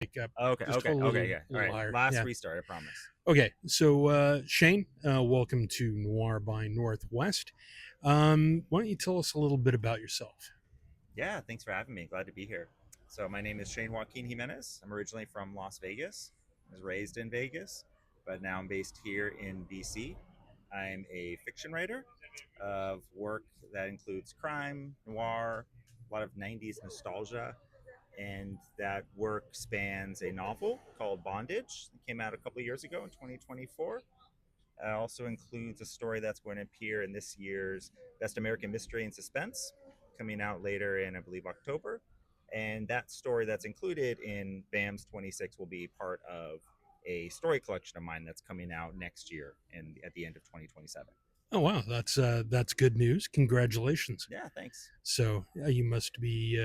Just hold Yeah. a All little right. higher. Last Yeah. restart, I promise. Okay. So, Shane, welcome to Noir by Northwest. Why don't you tell us a little bit about yourself? Yeah, thanks for having me. Glad to be here. So, my name is Shane Joaquin Jimenez. I'm originally from Las Vegas. I was raised in Vegas, but now I'm based here in BC. I'm a fiction writer of work that includes crime, noir, a lot of 90s nostalgia, and that work spans a novel called Bondage that came out a couple years ago in 2024. It also includes a story that's going to appear in this year's Best American Mystery and Suspense, coming out later in, I believe, October. And that story that's included in BAM's 26 will be part of a story collection of mine that's coming out next year and at the end of 2027. Oh wow, that's good news. Congratulations. Yeah, thanks. So you must be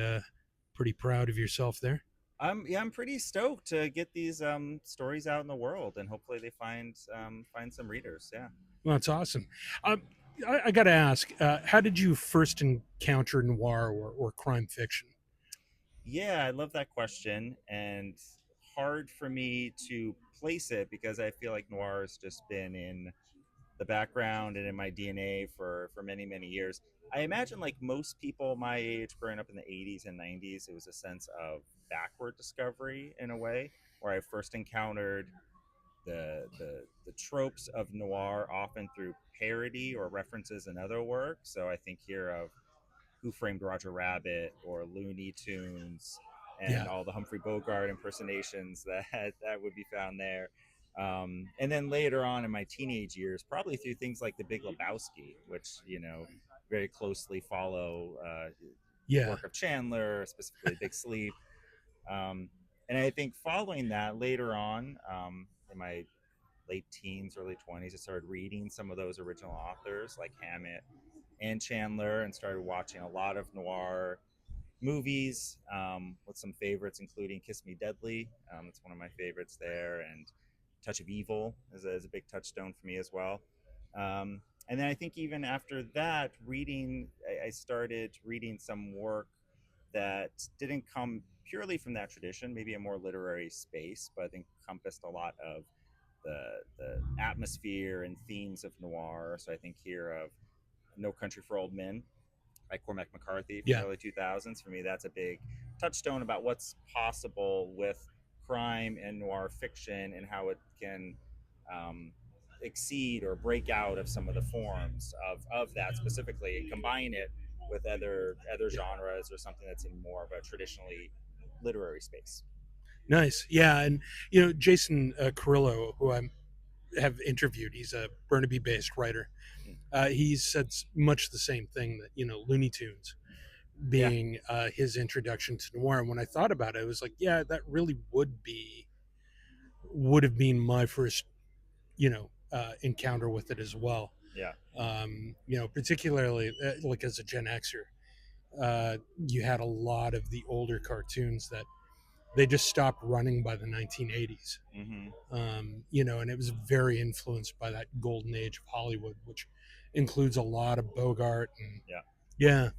pretty proud of yourself there. I'm pretty stoked to get these stories out in the world, and hopefully they find some readers. Yeah. Well, that's awesome. Um, I got to ask, how did you first encounter noir or crime fiction? Yeah, I love that question, and hard for me to place it because I feel like noir has just been in the background and in my DNA for many many years. I imagine like most people my age growing up in the 80s and 90s, it was a sense of backward discovery in a way where I first encountered the tropes of noir often through parody or references in other work. So I think here of Who Framed Roger Rabbit or Looney Tunes and Yeah, all the Humphrey Bogart impersonations that would be found there. And then later on in my teenage years, probably through things like The Big Lebowski, which very closely follow the yeah, work of Chandler, specifically Big Sleep. Um, and I think following that later on in my late teens, early 20s, I started reading some of those original authors like Hammett and Chandler and started watching a lot of noir movies with some favorites, including Kiss Me Deadly. It's one of my favorites there. And Touch of Evil is a big touchstone for me as well. And then I think even after that, I started reading some work that didn't come purely from that tradition, maybe a more literary space, but I think encompassed a lot of the atmosphere and themes of noir. So I think here of No Country for Old Men by Cormac McCarthy from the yeah. early 2000s. For me, that's a big touchstone about what's possible with crime and noir fiction and how it can um, exceed or break out of some of the forms of that specifically and combine it with other Yeah. genres or something that's in more of a traditionally literary space. Nice. Yeah, and Jason Carrillo, who I have interviewed, he's a Burnaby-based writer. Mm. He said much the same thing, that Looney Tunes Yeah. being his introduction to noir. And when I thought about it, I was like, yeah, that really would have been my first encounter with it as well. Yeah. Particularly like as a Gen Xer, you had a lot of the older cartoons that they just stopped running by the 1980s. Mm-hmm. And it was very influenced by that golden age of Hollywood, which includes a lot of Bogart and Yeah. yeah,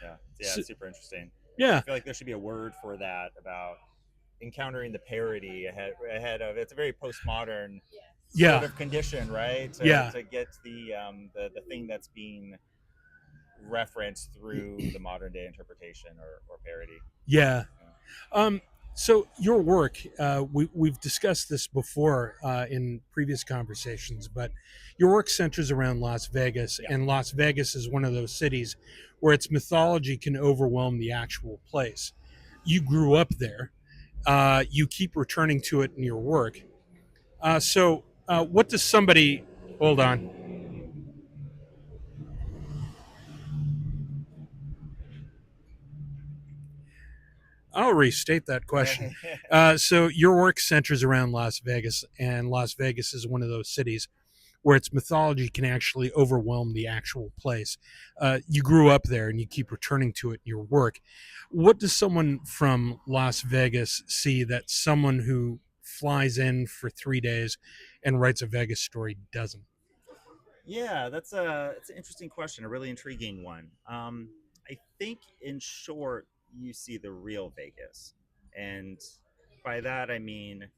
Yeah, so, it's super interesting. I yeah, feel like there should be a word for that about encountering the parody ahead of it's a very postmodern sort yeah, of condition, right? To yeah, to get the thing that's being referenced through the modern day interpretation or parody. yeah. Yeah. Um, so your work, we've discussed this before in previous conversations, but your work centers around Las Vegas, Yeah. and Las Vegas is one of those cities where its mythology can overwhelm the actual place. You grew up there. You keep returning to it in your work. What does somebody? Hold on. I'll restate that question. So your work centers around Las Vegas, and Las Vegas is one of those cities where its mythology can actually overwhelm the actual place. You grew up there and you keep returning to it in your work. What does someone from Las Vegas see that someone who flies in for 3 days and writes a Vegas story doesn't? Yeah, that's an interesting question, a really intriguing one. I think in short, you see the real Vegas, and by that I mean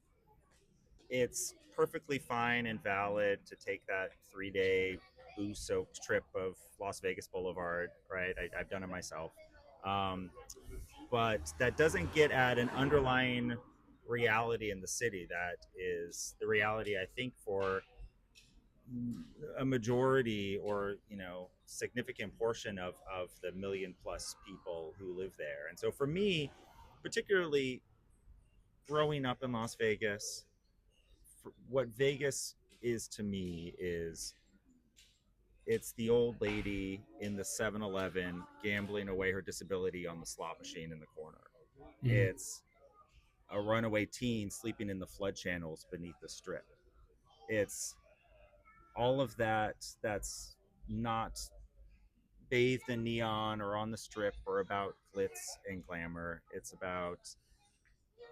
it's perfectly fine and valid to take that 3 day booze soaked trip of Las Vegas Boulevard, right? I've done it myself. Um, but that doesn't get at an underlying reality in the city that is the reality, I think, for a majority or significant portion of the million plus people who live there. And so for me, particularly growing up in Las Vegas, what Vegas is to me is it's the old lady in the 7-Eleven gambling away her disability on the slot machine in the corner. Mm. It's a runaway teen sleeping in the flood channels beneath the strip. It's all of that that's not bathed in neon or on the strip or about glitz and glamour. It's about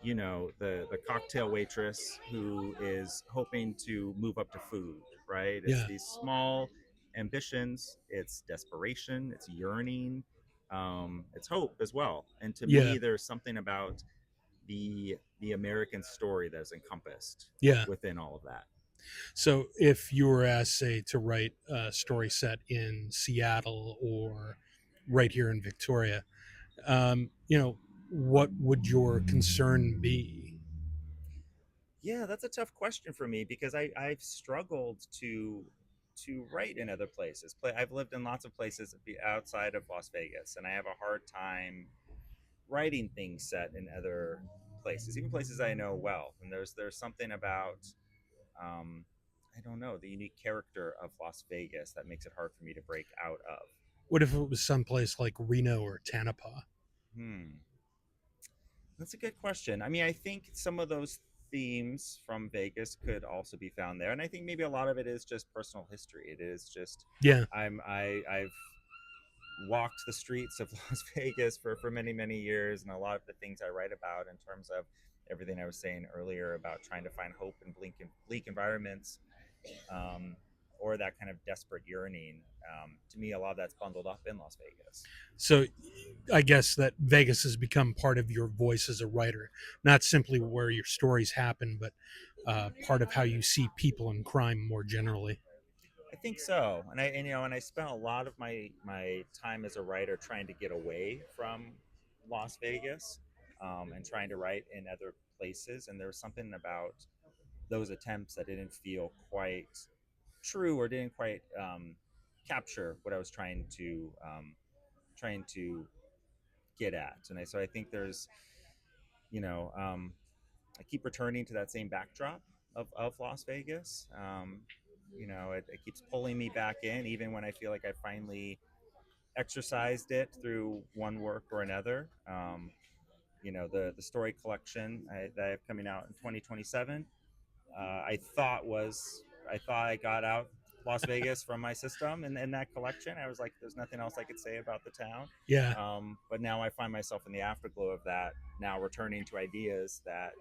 the cocktail waitress who is hoping to move up to food, right? It's Yeah. these small ambitions, it's desperation, it's yearning, it's hope as well. And to Yeah. me there's something about the American story that is encompassed Yeah. within all of that. So if you were asked, say, to write a story set in Seattle or right here in Victoria, what would your concern be? Yeah, that's a tough question for me because I've struggled to write in other places. I've lived in lots of places outside of Las Vegas, and I have a hard time writing things set in other places, even places I know well. And there's something about um, I don't know, the unique character of Las Vegas that makes it hard for me to break out of. What if it was someplace like Reno or Tanapa? Hmm. That's a good question. I mean, I think some of those themes from Vegas could also be found there, and I think maybe a lot of it is just personal history. It is just Yeah. I've walked the streets of Las Vegas for many many years, and a lot of the things I write about in terms of everything I was saying earlier about trying to find hope in bleak environments, um, or that kind of desperate yearning. To me, a lot of that's bundled up in Las Vegas. So I guess that Vegas has become part of your voice as a writer, not simply where your stories happen, but part of how you see people in crime more generally. I think so, and I spent a lot of my time as a writer trying to get away from Las Vegas, and trying to write in other places. And there was something about those attempts that didn't feel quite true or didn't quite capture what I was trying to get at. So I think there's you know I keep returning to that same backdrop of Las Vegas. It keeps pulling me back in, even when I feel like I finally exercised it through one work or another. The story collection that I have coming out in 2027. I thought I got out Las Vegas from my system in that collection. I was like, there's nothing else I could say about the town. Yeah. But now I find myself in the afterglow of that, now returning to ideas that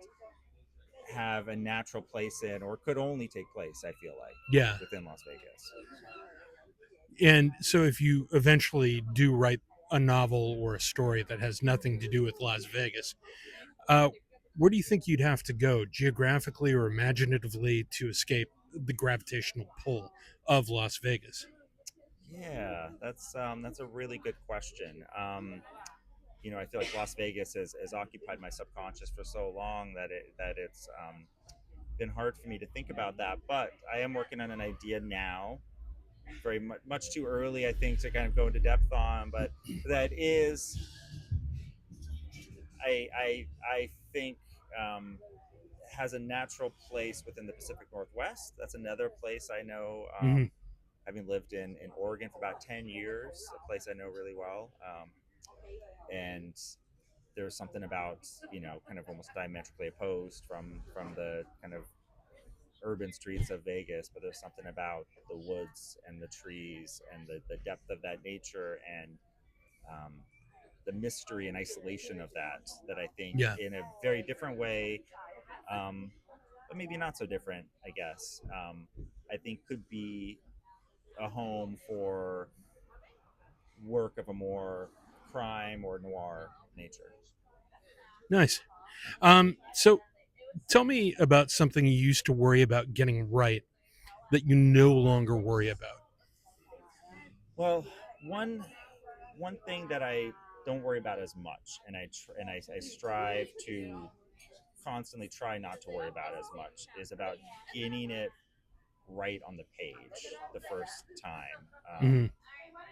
have a natural place in, or could only take place, I feel like, Yeah. within Las Vegas. And so if you eventually do write a novel or a story that has nothing to do with Las Vegas, uh, where do you think you'd have to go geographically or imaginatively to escape the gravitational pull of Las Vegas? Yeah, that's a really good question. I feel like Las Vegas has occupied my subconscious for so long that it's been hard for me to think about that. But I am working on an idea now, very much too early, I think, to kind of go into depth on, but that is, I think, has a natural place within the Pacific Northwest. That's another place I know, Hmm. having lived in Oregon for about 10 years, a place I know really well. And there's something about, kind of almost diametrically opposed from the kind of urban streets of Vegas, but there's something about the woods and the trees and the depth of that nature, and um, the mystery and isolation of that I think Yeah. in a very different way, but maybe not so different, I guess. I think could be a home for work of a more crime or noir nature. Nice. So tell me about something you used to worry about getting right that you no longer worry about. Well, one one thing that I don't worry about as much, and I strive to constantly try not to worry about as much, is about getting it right on the page the first time. Hmm.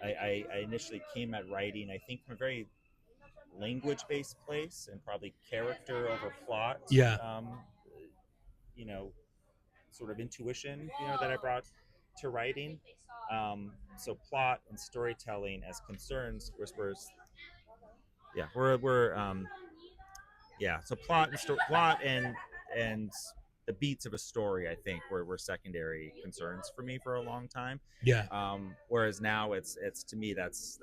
I initially came at writing, I think, from a very language based place and probably character over plot, Yeah, um, you know, sort of intuition, that I brought to writing. So plot and storytelling as concerns, yeah, yeah. So plot and the beats of a story, I think, were secondary concerns for me for a long time. yeah, Whereas now it's to me that's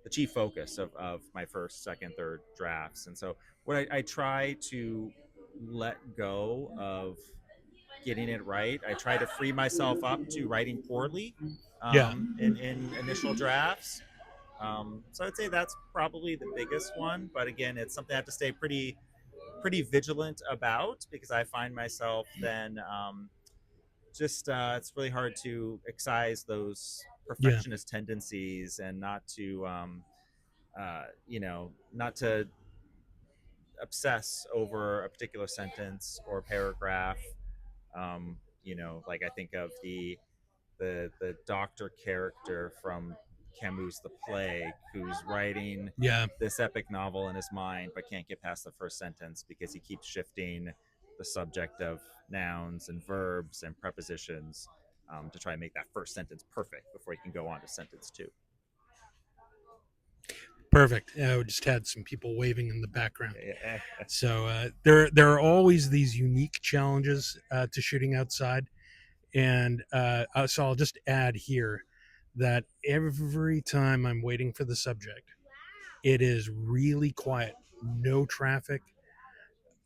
the chief focus of my first, second, third drafts. And so what I try to let go of getting it right. I try to free myself up to writing poorly yeah, in initial drafts. So I'd say that's probably the biggest one. But again, it's something I have to stay pretty vigilant about, because I find myself then just it's really hard to excise those yeah, perfectionist tendencies and not to obsess over a particular sentence or paragraph. Like I think of the doctor character from Camus' The Plague, who's writing yeah. this epic novel in his mind, but can't get past the first sentence because he keeps shifting the subject of nouns and verbs and prepositions, to try and make that first sentence perfect before he can go on to sentence two. Perfect. Yeah, we just had some people waving in the background. Yeah, So there are always these unique challenges to shooting outside, and so I'll just add here that every time I'm waiting for the subject, it is really quiet, no traffic,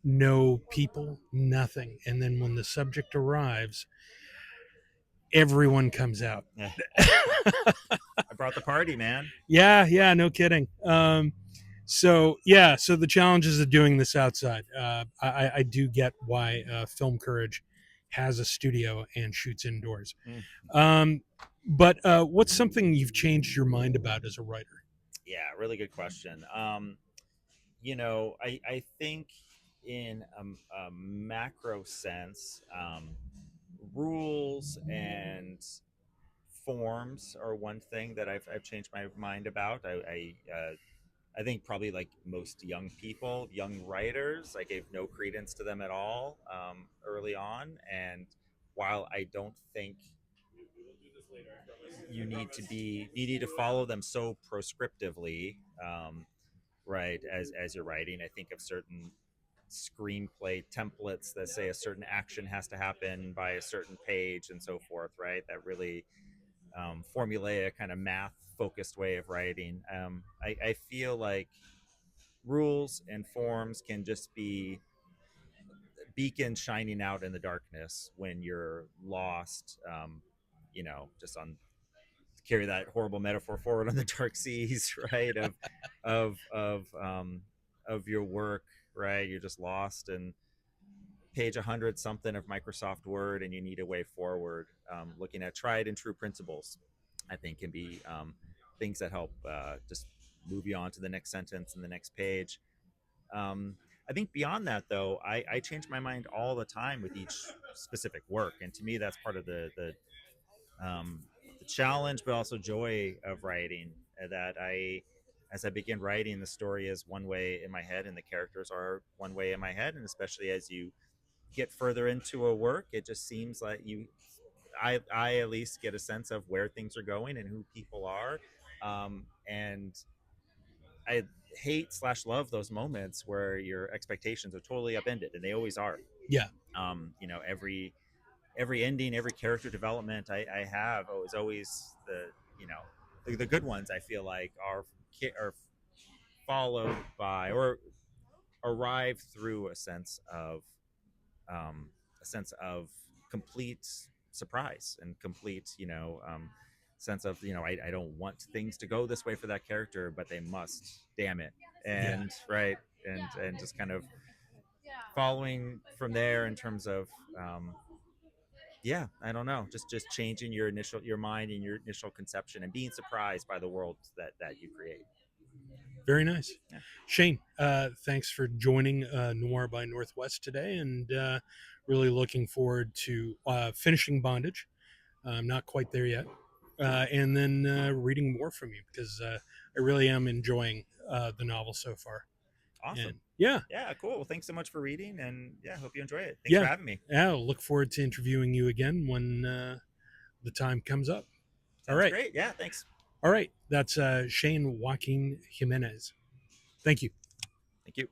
no people, nothing, and then when the subject arrives, everyone comes out. yeah. I brought the party, man. Yeah, yeah, no kidding. So yeah, so the challenges of doing this outside, I do get why Film Courage has a studio and shoots indoors. Mm. Um, but what's something you've changed your mind about as a writer? Yeah, really good question. I think in a macro sense, rules and forms are one thing that I've changed my mind about. I think probably like most young people, young writers, I gave no credence to them at all, early on. And while I don't think you need to follow them so proscriptively, right, as you're writing, I think of certain screenplay templates that say a certain action has to happen by a certain page and so forth, right? That really formulaic kind of math focused way of writing. I feel like rules and forms can just be beacons shining out in the darkness when you're lost, just on carry that horrible metaphor forward on the dark seas, right? Of your work, right? You're just lost and page 100 something of Microsoft Word, and you need a way forward. Looking at tried and true principles, I think, can be things that help just move you on to the next sentence and the next page. Um, I think beyond that, though, I change my mind all the time with each specific work, and to me, that's part of um, the challenge, but also joy of writing. That as I begin writing, the story is one way in my head, and the characters are one way in my head, and especially as you get further into a work, it just seems like I at least get a sense of where things are going and who people are, and I hate slash love those moments where your expectations are totally upended, and they always are. Yeah, Every ending, every character development I have is always the good ones. I feel like are followed by or arrive through um, a sense of complete surprise and complete, sense of, I don't want things to go this way for that character, but they must, damn it. yeah, And right. And just kind of following from there in terms of yeah, I don't know, just changing your mind and your initial conception and being surprised by the worlds that you create. Very nice. Yeah. Shane, thanks for joining Noir by Northwest today, and really looking forward to finishing Bondage. I'm not quite there yet. And then reading more from you, because I really am enjoying the novel so far. And Awesome. yeah, Yeah, cool. Well, thanks so much for reading, and yeah, hope you enjoy it. Thanks for yeah, having me. yeah. I'll look forward to interviewing you again when the time comes up. All Sounds right. great. Yeah, thanks. All right. That's Shane Joaquin Jimenez. Thank you. Thank you.